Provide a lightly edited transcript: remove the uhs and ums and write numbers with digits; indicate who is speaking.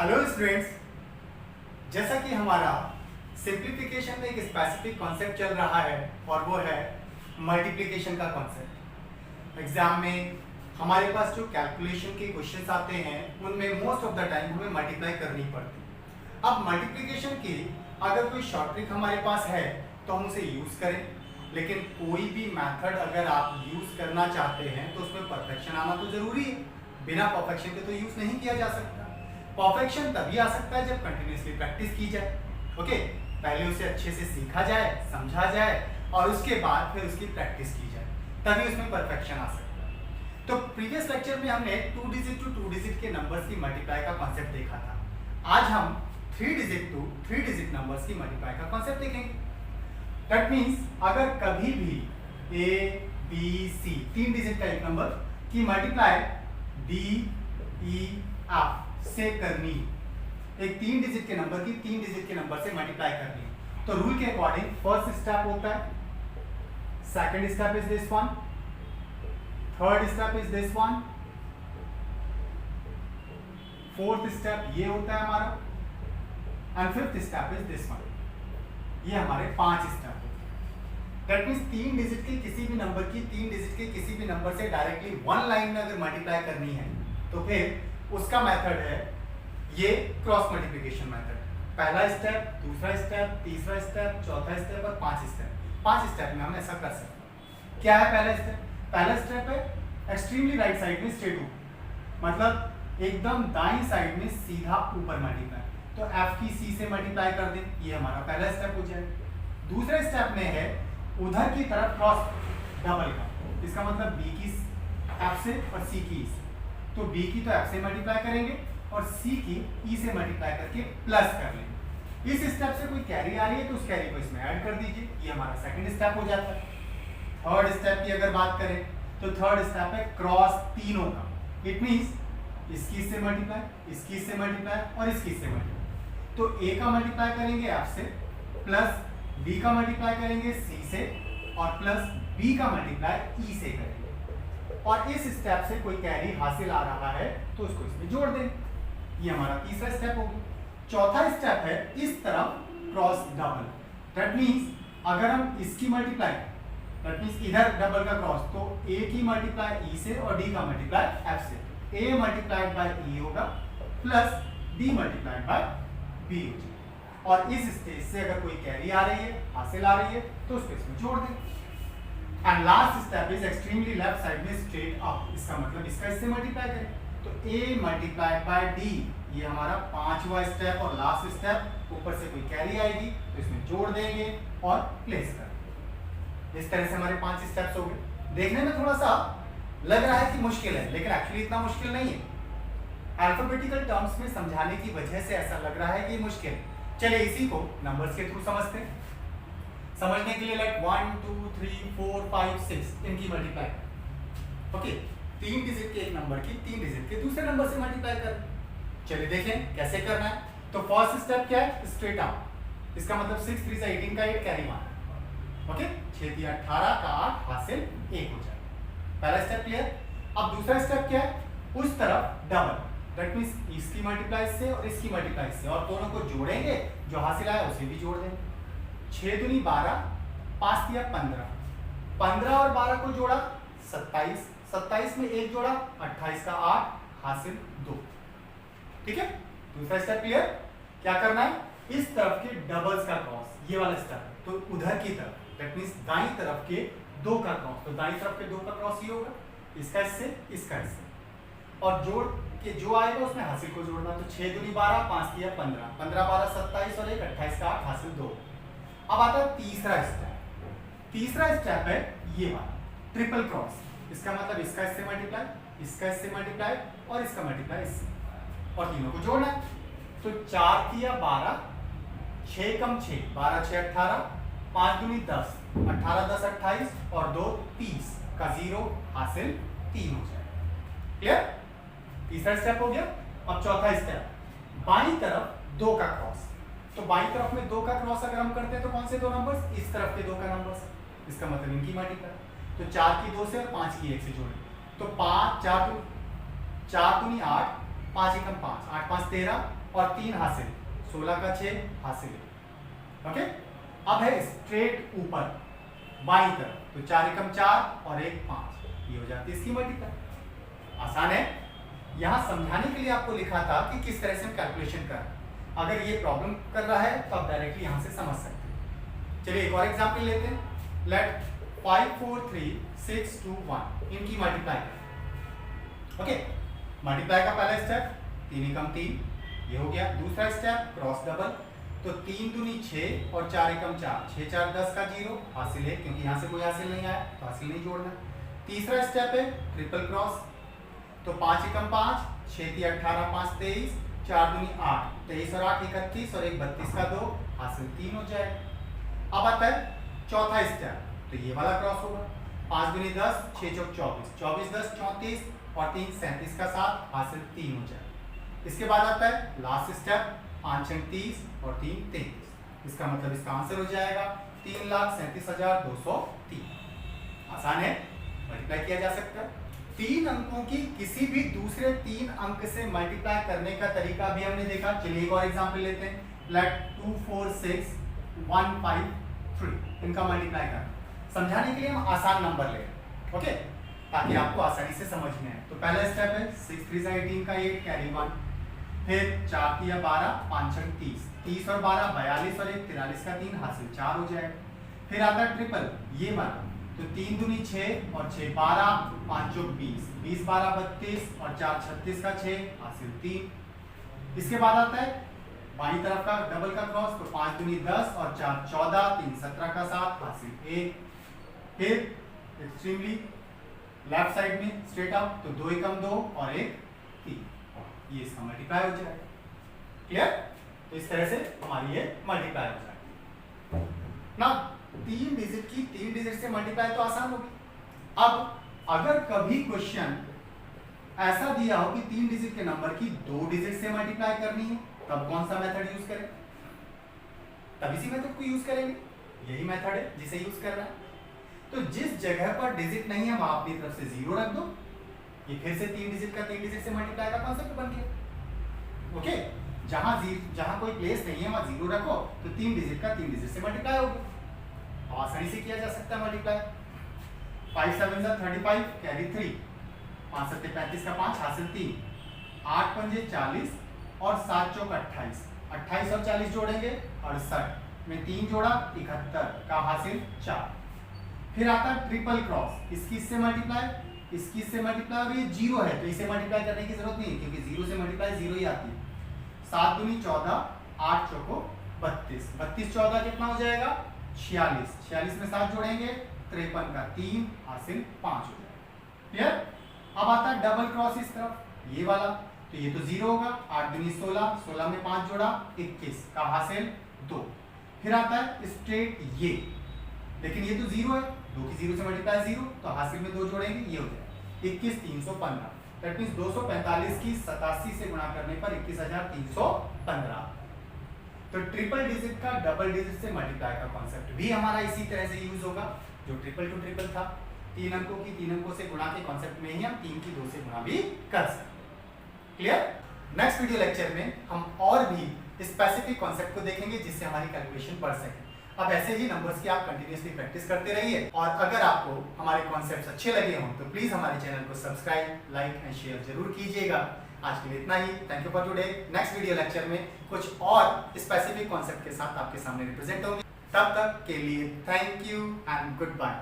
Speaker 1: Hello students, जैसा कि हमारा सिंप्लीफिकेशन में एक स्पेसिफिक कॉन्सेप्ट चल रहा है और वो है मल्टीप्लिकेशन का कॉन्सेप्ट। एग्जाम में हमारे पास जो कैलकुलेशन के क्वेश्चंस आते हैं उनमें मोस्ट ऑफ द टाइम हमें मल्टीप्लाई करनी पड़ती है। अब मल्टीप्लिकेशन की अगर कोई शॉर्ट ट्रिक हमारे पास है तो हम उसे यूज़ करें, लेकिन कोई भी मेथड अगर आप यूज़ करना चाहते हैं तो उसमें परफेक्शन आना तो ज़रूरी है। बिना परफेक्शन के तो यूज़ नहीं किया जा सकता। परफेक्शन तभी आ सकता है जब कंटिन्यूसली प्रैक्टिस की जाए। ओके, पहले उसे अच्छे से सीखा जाए, समझा जाए और उसके बाद फिर उसकी प्रैक्टिस की जाए, तभी उसमें परफेक्शन आ सकता है। तो प्रीवियस लेक्चर में हमने 2 डिजिट टू 2 डिजिट के नंबर्स की मल्टीप्लाई का कॉन्सेप्ट देखा था। आज हम 3 डिजिट टू 3 डिजिट नंबर्स की मल्टीप्लाई का कॉन्सेप्ट देखेंगे। दैट मीन्स अगर कभी भी ए बी सी 3 डिजिट का एक नंबर की मल्टीप्लाई डी ई एफ से करनी, एक 3 डिजिट के नंबर की 3 डिजिट के नंबर से मल्टीप्लाई करनी, तो रूल के अकॉर्डिंग फर्स्ट स्टेप होता है, second step is this one, third step is this one, fourth step ये होता है हमारा and fifth step is this one. ये हमारे 5 स्टेप होते हैं। दैट मीन्स 3 डिजिट के किसी भी नंबर की 3 डिजिट के किसी भी नंबर से डायरेक्टली वन लाइन में अगर मल्टीप्लाई करनी है तो फिर उसका मेथड है ये क्रॉस मल्टीप्लिकेशन मेथड। पहला स्टेप, दूसरा स्टेप, तीसरा स्टेप, चौथा स्टेप और 5 स्टेप। 5 स्टेप में हम ऐसा कर सकते हैं। क्या है पहला स्टेप? पहला स्टेप है एक्सट्रीमली राइट साइड में स्ट्रेट ऊपर, मतलब एकदम दाईं साइड में सीधा ऊपर मल्टीप्लाई, तो f की c से मल्टीप्लाई कर दें, ये हमारा पहला स्टेप हो जाएगा। दूसरे स्टेप में है उधर की तरफ क्रॉस डबल का, इसका मतलब b की f से और c की e से, तो b की तो f से मल्टीप्लाई करेंगे और c की e से मल्टीप्लाई करके प्लस कर लेंगे। इस स्टेप से कोई कैरी आ रही है तो उस कैरी को इसमें ऐड कर दीजिए, ये हमारा सेकंड स्टेप हो जाता है। थर्ड स्टेप की अगर बात करें तो थर्ड स्टेप है क्रॉस तीनों का। इट मींस इसकी से मल्टीप्लाई, इसकी से मल्टीप्लाई और इसकी से मल्टीप्लाई, तो a का मल्टीप्लाई करेंगे f से, प्लस b का मल्टीप्लाई करेंगे c से और प्लस b का मल्टीप्लाई e से करेंगे, और इस स्टेप से कोई कैरी हासिल आ रहा है तो उसको इसमें जोड़ दें। ये हमारा तीसरा स्टेप हो गया। चौथा स्टेप है इस तरफ क्रॉस डबल। दैट मींस अगर हम इसकी मल्टीप्लाई, दैट मींस इधर डबल का क्रॉस, तो a की मल्टीप्लाई e से और d का मल्टीप्लाई f से, a मल्टीप्लाइड बाय e होगा plus d multiplied by b हो जाएगा, और इस स्टेज से अगर कोई कैरी आ रही है, हासिल आ रही है तो उसको इसमें जोड़ दें। And last step is extremely left side में स्ट्रेट अप, इसका मतलब इसका इससे मल्टीप्लाई करें, तो a मल्टीप्लाइड बाय d, ये हमारा 5वां स्टेप और लास्ट स्टेप। ऊपर से कोई कैरी आएगी तो इसमें जोड़ देंगे और प्लेस कर देंगे। इस तरह से हमारे 5 स्टेप्स हो गए। देखने में थोड़ा सा लग रहा है कि मुश्किल है, लेकिन एक्चुअली इतना मुश्किल नहीं है। अल्फाबेटिकल टर्म्स में समझाने की वजह से ऐसा लग रहा है कि मुश्किल। चलिए इसी को नंबर्स के थ्रू समझते हैं। समझने के लिए लाइक 1 2 3 4 5 6 इनकी मल्टीप्लाई। ओके, 3 डिजिट के एक नंबर की 3 डिजिट के दूसरे नंबर से मल्टीप्लाई कर। चलिए देखें कैसे करना है। तो फर्स्ट स्टेप क्या है? स्ट्रेट अप, इसका मतलब 6 3 से 18 का 8 कैरी 1। ओके, 6 3 18 का 8 हासिल 1 हो जाएगा। पहला स्टेप क्लियर। अब दूसरा स्टेप क्या है? उस तरफ डबल, दैट मींस इसकी मल्टीप्लाई से और इसकी मल्टीप्लाई से, और दोनों को जोड़ेंगे, जो हासिल आया उसे भी जोड़ देंगे। 6 दूनी 12, 5 तिया 15, 15 और 12 को जोड़ा 27, 27 में 1 जोड़ा 28 का 8 हासिल 2। ठीक है, दूसरा स्टेप क्लियर। क्या करना है? इस तरफ के डबल्स का क्रॉस, ये वाला स्टेप, तो उधर की तरफ, दैट मींस दाईं तरफ के 2 का क्रॉस, तो दाईं तरफ के 2 का क्रॉस ये होगा, इसका इससे, इसका इससे, और जोड़ के जो आएगा उसमें हासिल को जोड़ना। तो 6 दूनी 12, 5 तिया 15, 15 12 27 और 1 28 का 8 हासिल 2। अब आता है तीसरा स्टेप। तीसरा स्टेप है ये वाला ट्रिपल क्रॉस, इसका मतलब इसका इससे मल्टीप्लाई, इसका इससे मल्टीप्लाई और इसका मल्टीप्लाई इससे, और तीनों को जोड़ना है। तो 4 तिया 12, 6 कम 6, 12 6 18, 5 दूनी 10, 18 10 28 और 2 30 का 0 हासिल 3 हो जाएगा। क्लियर? तीसरा स्टेप हो गया। अब चौथा स्टेप, बाईं तरफ 2 का क्रॉस, तो बाईं तरफ में 2 का क्रॉस अगर हम करते हैं तो कौन से 2 नंबर्स? इस तरफ के 2 का नंबर्स, इसका मतलब इनकी मल्टीप्लाई, तो 4 की 2 से और 5 की 1 से जोड़े, तो 5 4 दूनी 8, 5 एकम 5, 8 5 13 और 3 हासिल, 16 का 6 हासिल। ओके, अब है स्ट्रेट ऊपर बाईं तरफ, तो 4 एकम 4 और 1 5, ये हो जाती है इसकी मल्टीप्लाई। आसान है। यहाँ समझाने के लिए आपको लिखा था कि किस तरह से हम कैलकुलेशन कर, अगर ये प्रॉब्लम कर रहा है तो आप डायरेक्टली यहाँ से समझ सकते हैं। चलिए एक और एग्जाम्पल लेते हैं। लेट 5 4 3 6 2 1 इनकी मल्टीप्लाई करें। ओके, मल्टीप्लाई का पहला स्टेप 3 एकम 3, ये हो गया। दूसरा स्टेप क्रॉस डबल, तो 3 दूनी 6 और 4 एकम 4, 6 4 10 का 0 हासिल है, क्योंकि यहाँ से कोई हासिल नहीं आया तो हासिल नहीं जोड़ना। तीसरा स्टेप है ट्रिपल क्रॉस, तो 5 एकम 5, 6 3 18 5 23, 4 दूनी 8, 23 और 8 31 और 1 32 का 2 हासिल 3 हो जाएगा। अब आता है चौथा स्टेप, तो ये वाला क्रॉस होगा, 5 दूनी 10, 6 चौक 24, 24 10 34 और 3 37 का 7 हासिल 3 हो जाएगा। इसके बाद आता है लास्ट स्टेप 5 अंक 30 और 3 33, इसका मतलब इसका आंसर हो जाएगा 3,37,203। आसान है, मल्टीप्लाई किया जा सकता है। 3 अंकों की किसी भी दूसरे 3 अंक से मल्टीप्लाई करने का तरीका भी हमने देखा। चलिए एक और एग्जांपल लेते हैं। लेट 2 4 6 1 5 3 इनका मल्टीप्लाई करना। समझाने के लिए हम आसान नंबर ले रहे हैं, ओके, ताकि आपको आसानी से समझ में आए। तो पहला स्टेप है 6 3 18 का 8 कैरी 1, फिर 4 3 12 5 6 30, 30 और 12 42 और 1 43 का 3 हासिल 4 हो जाएगा। फिर आता है ट्रिपल, ये वाला, तो 3 दूनी 6 और 6 12, 5 चौक 20, 20 12 32 और 4 36 का 6 हासिल 3। इसके बाद आता है बाईं तरफ का डबल का क्रॉस, तो 5 दूनी 10 और 4 14, 3 17 का 7 हासिल 1। फिर एक्सट्रीमली लेफ्ट साइड में स्ट्रेट अप, तो 2 एकम 2 और 1 3, ये इसका मल्टीप्लाई हो जाएगा। क्लियर? तो इस तरह से हमारी ये मल्टीप्लाई हो जाएगी ना। 3 डिजिट की 3 डिजिट से मल्टीप्लाई तो आसान होगी। अब अगर कभी क्वेश्चन ऐसा दिया हो कि 3 डिजिट के नंबर की 2 डिजिट से मल्टीप्लाई करनी है, तब कौन सा मेथड यूज करें? तब इसी मेथड को यूज करेंगे, यही मेथड है जिसे यूज करना है। तो जिस जगह पर डिजिट नहीं है वहां अपनी तरफ से 0 रख दो, ये फिर से 3 डिजिट का 3 डिजिट से मल्टीप्लाई का कॉन्सेप्ट बन गया। ओके, जहां कोई प्लेस नहीं है वहां 0 रखो, तो 3 डिजिट का 3 डिजिट से मल्टीप्लाई होगा। आसानी से किया जा सकता है मल्टीप्लाई। 5 7 35 कैरी 3, 5 7 35 का 5 हासिल 3, 8 पंजे 40 और 7 चौक 28, 28 और 40 जोड़ेंगे 68 में 3 जोड़ा 71 का हासिल 4। फिर आता है ट्रिपल क्रॉस, इसकी इससे मल्टीप्लाई, इसकी इससे मल्टीप्लाई, और ये 0 है तो इसे मल्टीप्लाई करने की जरूरत नहीं है, क्योंकि 0 से मल्टीप्लाई 0 ही आती है। 7 दूनी 14, 8 चौको 32, 32 14 कितना हो जाएगा 46, 46 में 7 जोड़ेंगे 53 का 3 हासिल 5 हो जाएगा। क्लियर? अब आता है डबल क्रॉस इस तरफ, ये वाला, तो ये तो 0 होगा, 8 दूनी 16, 16 में 5 जोड़ा 21 का हासिल 2। फिर आता है स्ट्रेट ये, लेकिन ये तो 0 है, 2 की 0 से मल्टीप्लाई 0, तो हासिल में 2 जोड़ेंगे, ये हो जाएगा 21 315। दैट मींस 245 की 87 से गुणा करने पर 21,315। तो ट्रिपल डिजिट का डबल डिजिट से मल्टीप्लाई का कॉन्सेप्ट भी हमारा इसी तरह से यूज होगा, जो ट्रिपल टू ट्रिपल था। 3 अंकों की 3 अंकों से गुणा के कॉन्सेप्ट में ही हम 3 की 2 से गुणा भी कर सकते हैं। क्लियर? नेक्स्ट वीडियो लेक्चर में हम और भी स्पेसिफिक कॉन्सेप्ट को देखेंगे जिससे हमारी कैलकुलेशन बढ़ सके। अब ऐसे ही नंबर्स की आप कंटिन्यूअसली प्रैक्टिस करते रहिए, और अगर आपको हमारे कॉन्सेप्ट्स अच्छे लगे हों तो प्लीज हमारे चैनल को सब्सक्राइब, लाइक एंड शेयर जरूर कीजिएगा। आज के लिए इतना ही। Thank you for today. Next video lecture में कुछ और स्पेसिफिक कॉन्सेप्ट के साथ आपके सामने रिप्रेजेंट होंगे। तब तक के लिए thank you and good bye.